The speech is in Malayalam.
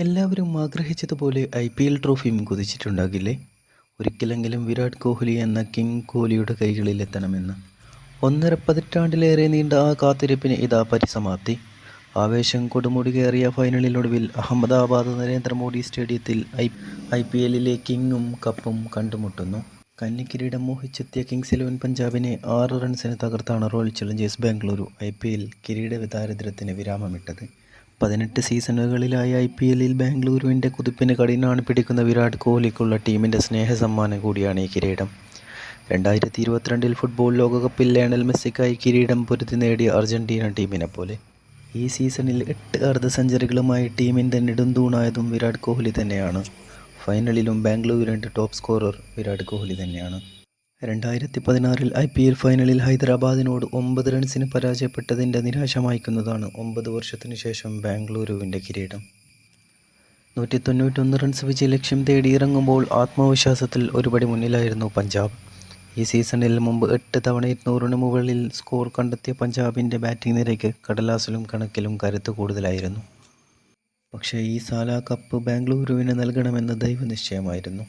എല്ലാവരും ആഗ്രഹിച്ചതുപോലെ IPL ട്രോഫിയും കുതിച്ചിട്ടുണ്ടാകില്ലേ? ഒരിക്കലെങ്കിലും വിരാട് കോഹ്ലി എന്ന കിങ് കോഹ്ലിയുടെ കൈകളിലെത്തണമെന്ന്. 1.5 പതിറ്റാണ്ടിലേറെ നീണ്ട ആ കാത്തിരിപ്പിന് ഇതാ പരിസമാപ്തി. ആവേശം കൊടുമുടി കയറിയ ഫൈനലിനൊടുവിൽ അഹമ്മദാബാദ് നരേന്ദ്രമോദി സ്റ്റേഡിയത്തിൽ IPL കിങ്ങും കപ്പും കണ്ടുമുട്ടുന്നു. കന്നിക്കിരീടം മോഹിച്ചെത്തിയ കിങ്സ് 11 പഞ്ചാബിനെ 6 റൺസിന് തകർത്താണ് റോയൽ ചലഞ്ചേഴ്സ് ബാംഗ്ലൂരു IPL കിരീട ദാരിദ്ര്യത്തിന് വിരാമമിട്ടത്. 18 സീസണുകളിലായി IPL ബാംഗ്ലൂരുവിൻ്റെ കുതിപ്പിന് കടിഞ്ഞാൺ പിടിക്കുന്ന വിരാട് കോഹ്ലിക്കുള്ള ടീമിൻ്റെ സ്നേഹസമ്മാനം കൂടിയാണ് ഈ കിരീടം. 2022 ഫുട്ബോൾ ലോകകപ്പിൽ ലയണൽ മെസ്സിക്കായി കിരീടം പൊരുതി നേടിയ അർജന്റീന ടീമിനെ പോലെ ഈ സീസണിൽ 8 അർദ്ധ സെഞ്ചുറികളുമായി ടീമിൻ്റെ നെടുന്തൂണായതും വിരാട് കോഹ്ലി തന്നെയാണ്. ഫൈനലിലും ബാംഗ്ലൂരിൻ്റെ ടോപ്പ് സ്കോറർ വിരാട് കോഹ്ലി തന്നെയാണ്. 2016 IPL ഫൈനലിൽ ഹൈദരാബാദിനോട് 9 റൺസിന് പരാജയപ്പെട്ടതിൻ്റെ നിരാശ മായ്ക്കുന്നതാണ് 9 വർഷത്തിനു ശേഷം ബാംഗ്ലൂരുവിൻ്റെ കിരീടം. 191 റൺസ് വിജയലക്ഷ്യം തേടി ഇറങ്ങുമ്പോൾ ആത്മവിശ്വാസത്തിൽ ഒരുപടി മുന്നിലായിരുന്നു പഞ്ചാബ്. ഈ സീസണിൽ മുമ്പ് 8 തവണ 200-ന് മുകളിൽ സ്കോർ കണ്ടെത്തിയ പഞ്ചാബിൻ്റെ ബാറ്റിംഗ് നിരയ്ക്ക് കടലാസിലും കണക്കിലും കരുത്ത് കൂടുതലായിരുന്നു. പക്ഷേ ഈ സാല കപ്പ് ബാംഗ്ലൂരുവിന് നൽകണമെന്ന് ദൈവനിശ്ചയമായിരുന്നു.